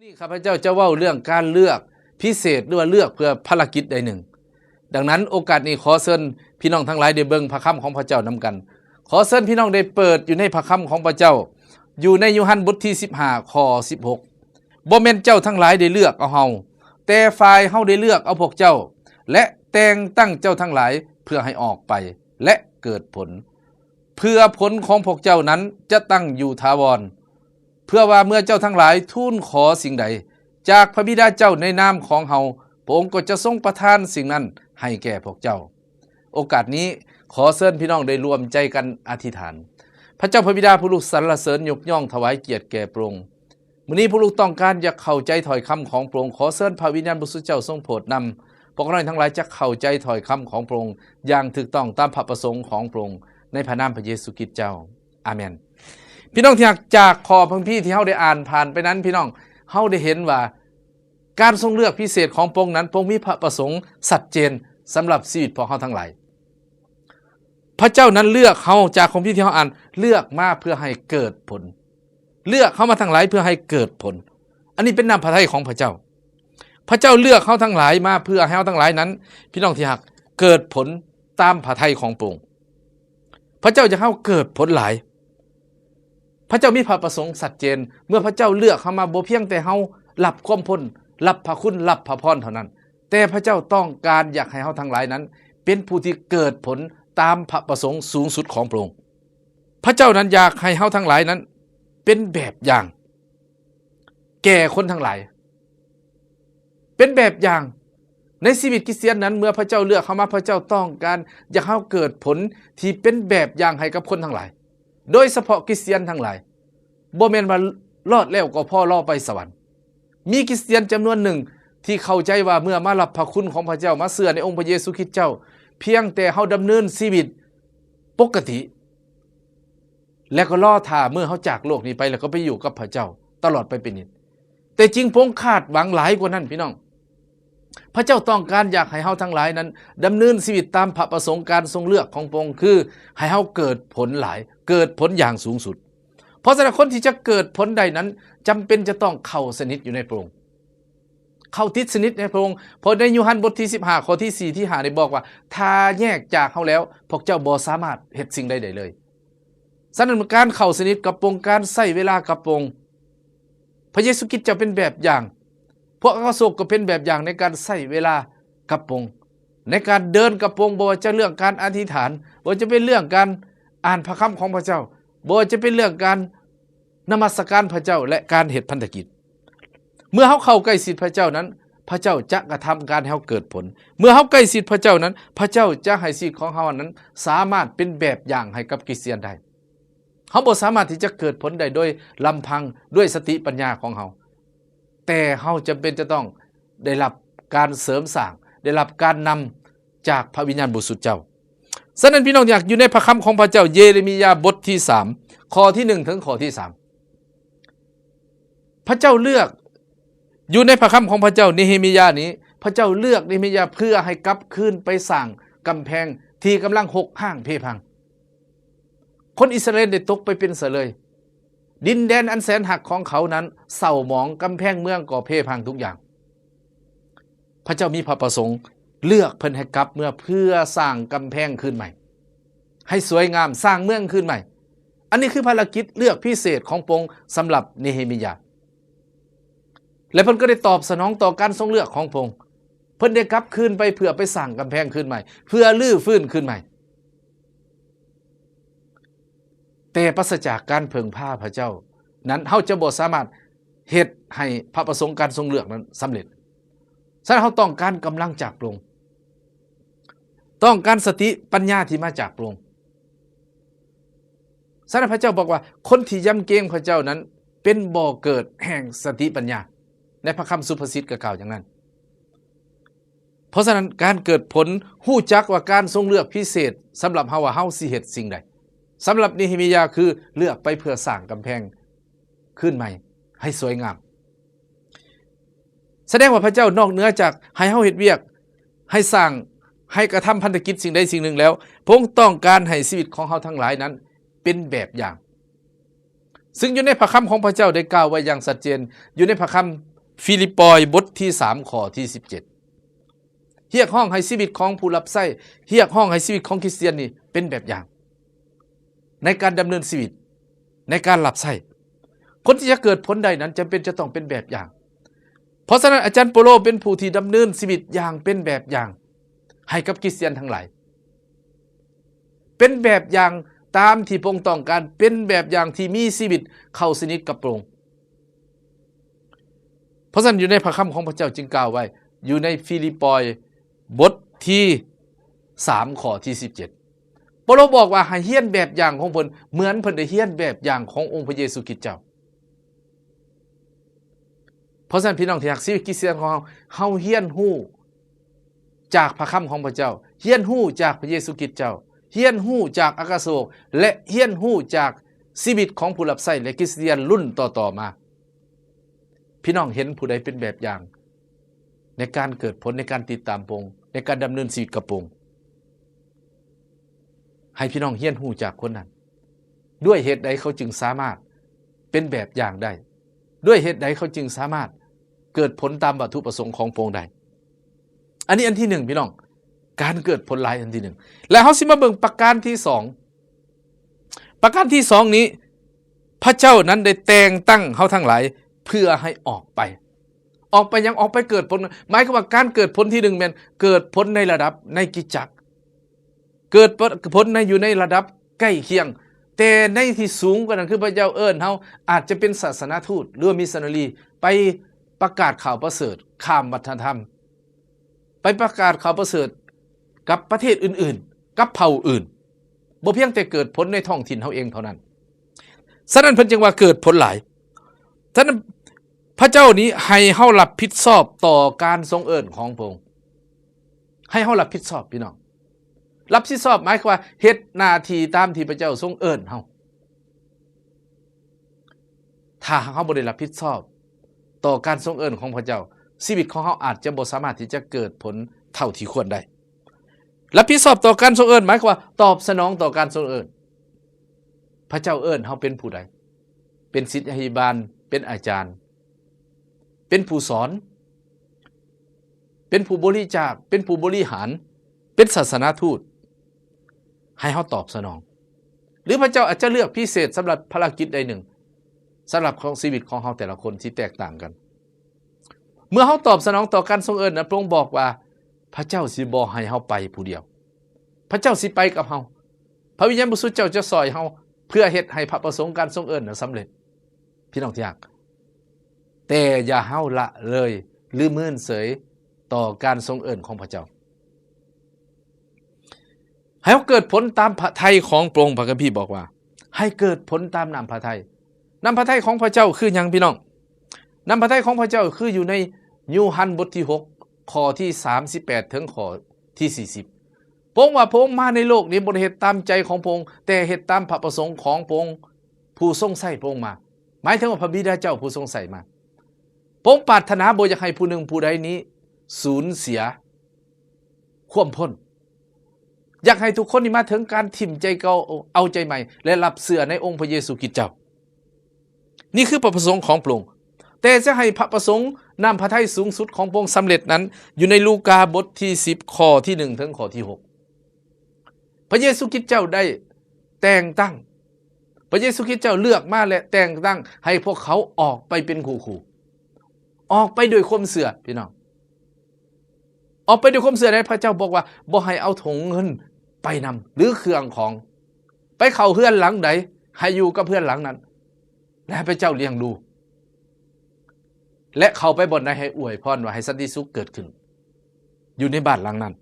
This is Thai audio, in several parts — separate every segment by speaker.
Speaker 1: นี่ข้าพเจ้าจะเว้าเรื่องการเลือกพิเศษหรือว่าเลือกเพื่อภารกิจใดหนึ่งดังนั้นโอกาสนี้ขอเชิญพี่น้องทั้งหลายได้เบิ่งพระคัมภีร์ของพระเจ้านำกันขอเชิญพี่น้องได้เปิดอยู่ในพระคัมภีร์ของพระเจ้าอยู่ในยูฮันบทที่15ข้อ16บ่แม่นเจ้าทั้งหลายได้เลือกเอาเฮาแต่ฝ่ายเฮาได้เลือกเอาพวกเจ้าและแต่งตั้งเจ้าทั้งหลายเพื่อให้ออกไปและเกิดผลเพื่อผลของพวกเจ้านั้นจะตั้งอยู่ถาวรเพื่อว่าเมื่อเจ้าทั้งหลายทูลขอสิ่งใดจากพระบิดาเจ้าในนามของเฮาพระองค์ก็จะทรงประทานสิ่งนั้นให้แก่พวกเจ้าโอกาสนี้ขอเชิญพี่น้องได้รวมใจกันอธิษฐานพระเจ้าพระบิดาผู้ลูกสรรเสริญยกย่องถวายเกียรติแก่พระองค์มื้อนี้ผู้ลูกต้องการอยากเข้าใจถ้อยคำของพระองค์ขอเชิญพระวิญญาณบริสุทธิ์เจ้าทรงโปรดนำพวกเราทั้งหลายจะเข้าใจถ้อยคำของพระองค์อย่างถูกต้องตามพระประสงค์ของพระองค์ในพระนามพระเยซูคริสต์เจ้าอาเมนพี่น้องที่จากข้อพระคัมภีร์ที่เฮาได้อ่านผ่านไปนั้นพี่น้องเฮาได้เห็นว่าการทรงเลือกพิเศษของพระองค์นั้นพระองค์มีพระประสงค์ชัดเจนสำหรับชีวิตของเฮาทั้งหลายพระเจ้านั้นเลือกเฮาจากคัมภีร์ที่เฮาอ่านเลือกมาเพื่อให้เกิดผลเลือกเฮามาทั้งหลายเพื่อให้เกิดผลอันนี้เป็นน้ำพระทัยของพระเจ้าพระเจ้าเลือกเฮาทั้งหลายมาเพื่อให้เฮาทั้งหลายนั้นพี่น้องที่รักเกิดผลตามพระทัยของพระองค์พระเจ้าจะเฮาเกิดผลหลายพระเจ้ามีพระประสงค์ชัดเจนเมื่อพระเจ้าเลือกเฮามาบ่เพียงแต่เฮารับความพ้นรับพระคุณรับพระพรเท่านั้นแต่พระเจ้าต้องการอยากให้เฮาทั้งหลายนั้นเป็นผู้ที่เกิดผลตามพระประสงค์สูงสุดของพระองค์พระเจ้านั้นอยากให้เฮาทั้งหลายนั้นเป็นแบบอย่างแก่คนทั้งหลายเป็นแบบอย่างในชีวิตคริสเตียนนั้นเมื่อพระเจ้าเลือกเฮามาพระเจ้าต้องการอยากให้เฮาเกิดผลที่เป็นแบบอย่างให้กับคนทั้งหลายโดยเฉพาะคริสเตียนทั้งหลายบ่แม่นว่ารอดแล้วก็พอรอไปสวรรค์มีคริสเตียนจำนวนหนึ่งที่เข้าใจว่าเมื่อมารับพระคุณของพระเจ้ามาเชื่อในองค์พระเยซูคริสต์เจ้าเพียงแต่เฮาดำเนินชีวิตปกติและก็รอท่าเมื่อเฮาจากโลกนี้ไปแล้วก็ไปอยู่กับพระเจ้าตลอดไปเป็นนิจแต่จริงพระองค์คาดหวังหลายกว่านั้นพี่น้องพระเจ้าต้องการอยากให้เฮาทั้งหลายนั้นดำเนินชีวิตตามพระประสงค์การทรงเลือกของพระองค์คือให้เฮาเกิดผลหลายเกิดผลอย่างสูงสุดเพราะฉะนั้นคนที่จะเกิดผลใดนั้นจำเป็นจะต้องเข้าสนิทอยู่ในพระองค์เข้าติดสนิทในพระองค์เพราะในยูฮันบทที่15ข้อที่4ที่5ได้บอกว่าถ้าแยกจากเฮาแล้วพวกเจ้าบ่สามารถเฮ็ดสิ่งใดๆเลยฉะนั้นการเข้าสนิทกับพระองค์การใช้เวลากับพระองค์พระเยซูคริสต์จะเป็นแบบอย่างพวกอาโศกก็เป็นแบบอย่างในการใช้เวลากับพระองค์ในการเดินกับพระองค์บ่ว่าจะเรื่องการอธิษฐานบ่ว่าจะเป็นเรื่องการอ่านพระคัมภีร์ของพระเจ้าบ่ว่าจะเป็นเรื่องการนมัสการพระเจ้าและการเฮ็ดพันธกิจเมื่อเฮาเข้าใกล้ชิดพระเจ้านั้นพระเจ้าจะกระทำการให้เฮาเกิดผลเมื่อเฮาใกล้ชิดพระเจ้านั้นพระเจ้าจะให้ชีวิตของเฮานั้นสามารถเป็นแบบอย่างให้กับคริสเตียนได้เฮาบ่สามารถที่จะเกิดผลได้โดยลำพังด้วยสติปัญญาของเฮาแต่เฮาจำเป็นจะต้องได้รับการเสริมสร้างได้รับการนำจากพระวิญญาณบริสุทธิ์เจ้าฉะนั้นพี่น้องอยากอยู่ในพระคัมภีร์ของพระเจ้าเยเรมียาบทที่3ข้อที่1ถึงข้อที่3พระเจ้าเลือกอยู่ในพระคัมภีร์ของพระเจ้าเนเฮมียานี้พระเจ้าเลือกเนเฮมียาเพื่อให้กลับคืนไปสร้างกำแพงที่กำลังหกห้างเพพังคนอิสราเอลได้ตกไปเป็นเสลยดินแดนอันแสนหักของเขานั้นเศร้าหมองกำแพงเมืองก่อเพพังทุกอย่างพระเจ้ามีพระประสงค์เลือกเพิ่นให้กลับเมื่อเพื่อสร้างกำแพงขึ้นใหม่ให้สวยงามสร้างเมืองขึ้นใหม่อันนี้คือภารกิจเลือกพิเศษของพระองค์สำหรับเนเฮมียาและเพิ่นก็ได้ตอบสนองต่อการทรงเลือกของพระองค์เพิ่นได้กลับคืนไปเพื่อไปสร้างกำแพงขึ้นใหม่เพื่อลื้อฟื้นขึ้นใหม่แต่ปราศจากการเพิ่งพาพระเจ้านั้นเฮาจะบ่สามารถเฮ็ดให้พระประสงค์การทรงเลือกนั้นสำเร็จฉะนั้นเฮาต้องการกำลังจากพระองค์ต้องการสติปัญญาที่มาจากพระองค์ฉะนั้นพระเจ้าบอกว่าคนที่ยำเกรงพระเจ้านั้นเป็นบ่อเกิดแห่งสติปัญญาในพระคำสุภาษิตก็กล่าวอย่างนั้นเพราะฉะนั้นการเกิดผลฮู้จักว่าการทรงเลือกพิเศษสำหรับเฮาว่าเฮาสิเฮ็ดสิ่งใดสำหรับเนเฮมียาคือเลือกไปเพื่อสร้างกำแพงขึ้นใหม่ให้สวยงามแสดงว่าพระเจ้านอกเหนือจากให้เฮาเฮ็ดเวียกให้สร้างให้กระทำพันธกิจสิ่งใดสิ่งหนึ่งแล้วพระองค์ต้องการให้ชีวิตของเฮาทั้งหลายนั้นเป็นแบบอย่าง ซึ่งอยู่ในพระคัมภีร์ของพระเจ้าได้กล่าวไว้อย่างชัดเจนอยู่ในพระคัมภีร์ฟิลิปปอยบทที่3ข้อที่17เรียกห้องให้ชีวิตของผู้รับใช้เรียกห้องให้ชีวิตของคริสเตียนนี่เป็นแบบอย่างในการดำเนินชีวิตในการรับใช้คนที่จะเกิดผลใดนั้นจำเป็นจะต้องเป็นแบบอย่างเพราะฉะนั้นอาจารย์โปโลเป็นผู้ที่ดำเนินชีวิตอย่างเป็นแบบอย่างให้กับคริสเตียนทั้งหลายเป็นแบบอย่างตามที่พระองค์ต้องการเป็นแบบอย่างที่มีชีวิตเข้าสนิทกับพระองค์เพราะฉะนั้นอยู่ในพระคัมภีร์ของพระเจ้าจึงกล่าวไว้อยู่ในฟิลิปปอยบทที่3ข้อที่17เปาโลบอกว่าให้เฮียนแบบอย่างของเพิ่นเหมือนเพิ่นได้เฮียนแบบอย่างขององค์พระเยซูคริสต์เจ้าเพราะฉะนั้นพี่น้องที่รักชีวิตคริสเตียนของเฮาเฮียนฮู้จากพระคัมภีร์ของพระเจ้าเฮียนฮู้จากพระเยซูคริสต์เจ้าเฮียนฮู้จากอากาโศกและเฮียนฮู้จากชีวิตของผู้รับใช้และคริสเตียนรุ่นต่อๆมาพี่น้องเห็นผู้ใดเป็นแบบอย่างในการเกิดผลในการติดตามพระองค์ในการดำเนินชีวิตกับพระองค์ให้พี่น้องเฮียนฮู้จากคนนั้นด้วยเหตุใดเขาจึงสามารถเป็นแบบอย่างได้ด้วยเหตุใดเขาจึงสามารถเกิดผลตามวัตถุประสงค์ของพระองค์ได้อันนี้อันที่1พี่น้องการเกิดผลหลายอันที่1แล้วเฮาสิมาเบิ่งประการที่2ประการที่2นี้พระเจ้านั้นได้แต่งตั้งเฮาทั้งหลายเพื่อให้ออกไปยังออกไปเกิดผลหมายความว่าการเกิดผลที่1แม่นเกิดผลในระดับในกิจจักรเกิดผลในอยู่ในระดับใกล้เคียงแต่ในที่สูงกว่านั้นคือพระเจ้าเอิ้นเฮาอาจจะเป็นศาสนาทูตหรือมิชชันนารีไปประกาศข่าวประเสริฐข้ามวัฒนธรรมไปประกาศข่าวประเสริฐกับประเทศอื่นๆกับเผ่าอื่นบ่เพียงแต่เกิดผลในท้องถิ่นเฮาเองเท่านั้นฉะนั้นเพิ่นจึงว่าเกิดผลหลายฉะนั้นพระเจ้านี้ให้เฮารับผิดชอบต่อการทรงเอิ้นของพระองค์ให้เฮารับผิดชอบพี่น้องรับผิดชอบหมายความว่าเฮ็ดหน้าที่ตามที่พระเจ้าทรงเอิ้นเฮาถ้าเฮาบ่ได้รับผิดชอบต่อการทรงเอิ้นของพระเจ้าชีวิตของเฮาอาจจะบ่สามารถที่จะเกิดผลเท่าที่ควรได้รับผิดชอบต่อการทรงเอิ้นหมายความว่าตอบสนองต่อการทรงเอิ้นพระเจ้าเอิ้นเฮาเป็นผู้ใดเป็นศิษยาภิบาลเป็นอาจารย์เป็นผู้สอนเป็นผู้บริจาคเป็นผู้บริหารเป็นศาสนาทูตให้เฮาตอบสนองหรือพระเจ้าอาจจะเลือกพิเศษสำหรับภารกิจใดหนึ่งสำหรับของชีวิตของเฮาแต่ละคนที่แตกต่างกันเมื่อเฮาตอบสนองต่อการทรงเอิ้นนะพระองค์บอกว่าพระเจ้าสิบ่ให้เฮาไปผู้เดียวพระเจ้าสิไปกับเฮาพระวิญญาณบริสุทธิ์เจ้าจะซอยเฮาเพื่อเฮ็ดให้พระประสงค์การทรงเอิ้นนั้นสำเร็จพี่น้องที่รักแต่อย่าเฮาละเลยหรือมื้นเสยต่อการทรงเอิ้นของพระเจ้าให้เกิดผลตามพระทัยของพระองค์พระคัมภีร์บอกว่าให้เกิดผลตามน้ำพระทัยน้ำพระทัยของพระเจ้าคือหยังพี่น้องน้ำพระทัยของพระเจ้าคืออยู่ในยูฮันบทที่6ข้อที่38ถึงข้อที่40พระองค์ว่าพระองค์มาในโลกนี้บ่ได้เฮ็ดตามใจของพระองค์แต่เฮ็ดตามพระประสงค์ของพระองค์ผู้ทรงใช้พระองค์มาหมายถึงว่าพระบิดาเจ้าผู้ทรงใช้มาพระองค์ปรารถนาบ่อยากให้ผู้หนึ่งผู้ใดนี้สูญเสียความพ้นอยากให้ทุกคนนี่มาถึงการถิ่มใจเก่าเอาใจใหม่และรับเชื่อในองค์พระเยซูคริสต์เจ้านี่คือพระประสงค์ของพระองค์แต่จะให้พระประสงค์นำพระทัยสูงสุดของพระองค์สำเร็จนั้นอยู่ในลูกาบทที่10ข้อที่1ถึงข้อที่6พระเยซูคริสต์เจ้าได้แต่งตั้งพระเยซูคริสต์เจ้าเลือกมาและแต่งตั้งให้พวกเขาออกไปเป็นคู่ๆออกไปด้วยความเชื่อพี่น้องออกไปด้วยความเชื่อในพระเจ้าบอกว่าบ่ให้เอาถุงเงินไปนำหรือเครื่องของไปเข้าเฮือนหลังใดให้อยู่กับเพื่อนหลังนั้นและพระเจ้าเลี้ยงดูและเข้าไปบ่อนใดให้อวยพรว่าให้สันติสุขเกิดขึ้นอยู่ในบ้านหลังนั้น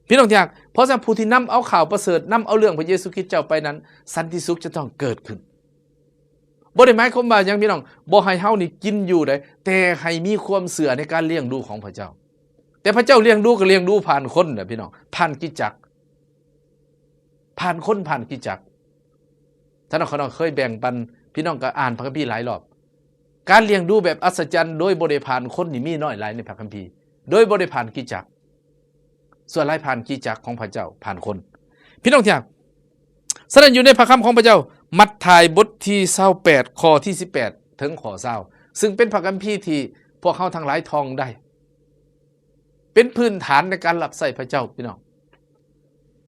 Speaker 1: พี่น้องที่รักเพราะฉะนั้นผู้ที่นำเอาข่าวประเสริฐนำเอาเรื่องพระเยซูคริสต์เจ้าไปนั้นสันติสุขจะต้องเกิดขึ้นบ่ได้หมายความว่าอย่างพี่น้องบ่ให้เฮานี่กินอยู่ได้แต่ให้มีความเชื่อในการเลี้ยงดูของพระเจ้าแต่พระเจ้าเลี้ยงดูก็เลี้ยงดูผ่านคนนะพี่น้องผ่านกิจจักรผ่านคนผ่านกิจจักรท่านน้องเคยแบ่งปันพี่น้องก็อ่านพระคัมภีร์หลายรอบการเลี้ยงดูแบบอัศจรรย์โดยบ่ได้ผ่านคนนี่มีน้อยหลายในพระคัมภีร์โดยบ่ได้ผ่านกิจจักรส่วนหลายผ่านกิจจักรของพระเจ้าผ่านคนพี่น้องที่รัก ฉะนั้นอยู่ในพระคัมภีร์ของพระเจ้ามัทธิวบทที่28ข้อที่18ถึงข้อ20ซึ่งเป็นพระคัมภีร์ที่พวกเขาทั้งหลายท่องได้เป็นพื้นฐานในการรับใช้พระเจ้าพี่น้อง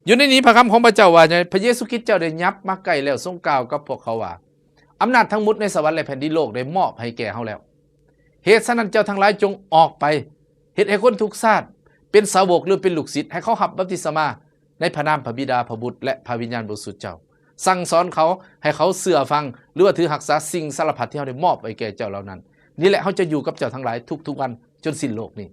Speaker 1: อยู่ในนี้พระคำของพระเจ้าว่าพระเยซูคริสต์เจ้าได้ยับมาใกล้แล้วทรงกล่าวกับพวกเขาว่าอำนาจทั้งหมดในสวรรค์และแผ่นดินโลกได้มอบให้แก่เฮาแล้วเหตุฉะนั้นเจ้าทั้งหลายจงออกไปเฮ็ดให้คนทุกชาติเป็นสาวกหรือเป็นลูกศิษย์ให้เขารับบัพติศมาในพระนามพระบิดาพระบุตรและพระวิญญาณบริสุทธิ์เจ้าสั่งสอนเขาให้เขาเชื่อฟังหรือว่าถือรักษาสิ่งสารพัดที่เฮาได้มอบไว้แก่เจ้าเหล่านั้นนี่แหละเฮาจะอยู่กับเจ้าทั้งหลายทุกๆวันจนสิ้นโลกนี้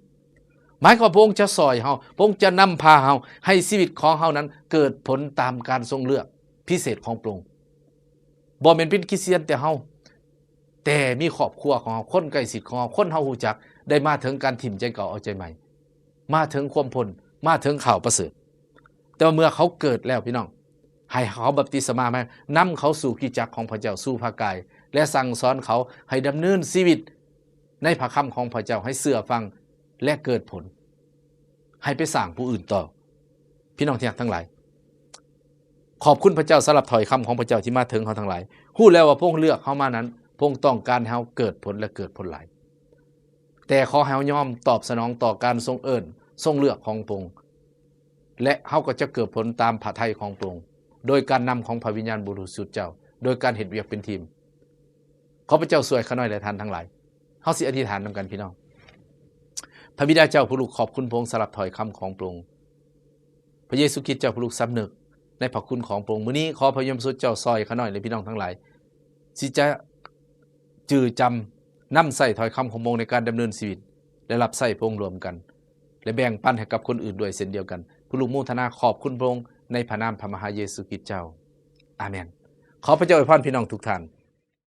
Speaker 1: หมายความพระองค์จะสอยเฮาพระองค์จะนำพาเฮาให้ชีวิตของเฮานั้นเกิดผลตามการทรงเลือกพิเศษของพระองค์บ่แม่นเป็นคริสเตียนแต่เฮาแต่มีครอบครัวของเฮาคนใกล้ชิดของเฮาคนเฮารู้จักได้มาถึงการถิ่มใจเก่าเอาใจใหม่มาถึงความพ้นมาถึงข่าวประเสริฐแต่เมื่อเขาเกิดแล้วพี่น้องให้เขาบัพติศมามานำเขาสู่กิจจักรของพระเจ้าสู่พระกายและสั่งสอนเขาให้ดำเนินชีวิตในพระคำของพระเจ้าให้เชื่อฟังและเกิดผลให้ไปสร้างผู้อื่นต่อพี่น้องที่รักทั้งหลายขอบคุณพระเจ้าสำหรับถ้อยคำของพระเจ้าที่มาถึงเขาทั้งหลายฮู้แล้วว่าพระองค์เลือกเขามานั้นพระองค์ต้องการให้เขาเกิดผลและเกิดผลหลายแต่ขอให้เขายอมตอบสนองต่อการทรงเอิ้นทรงเลือกของพระองค์และเขาก็จะเกิดผลตามพระทัยของพระองค์โดยการนำของพระวิญญาณบริสุทธิ์เจ้าโดยการเฮ็ดเวียกเป็นทีมขอพระเจ้าช่วยข้าน้อยและท่านทั้งหลายเฮาสิอธิษฐานนำกันพี่น้องพระบิดาเจ้าผู้ลูกขอบคุณพระองค์สำหรับถ้อยคำของพระองค์พระเยซูคริสต์เจ้าผู้ลูกสำนึกในพระคุณของพระองค์มื้อนี้ขอพระยมสุดเจ้าซอยข้าน้อยและพี่น้องทั้งหลายสิจะจื่อจำนำใส่ถ้อยคำของพระองค์ในการดำเนินชีวิตและรับใช้พระองค์รวมกันและแบ่งปันให้กับคนอื่นด้วยเช่นเดียวกันผู้ลูกโมทนาขอบคุณพระองค์ในพระนามพระมหาเยซูคริสต์เจ้าอาเมนขอพระเจ้าอวยพรพี่น้องทุกท่าน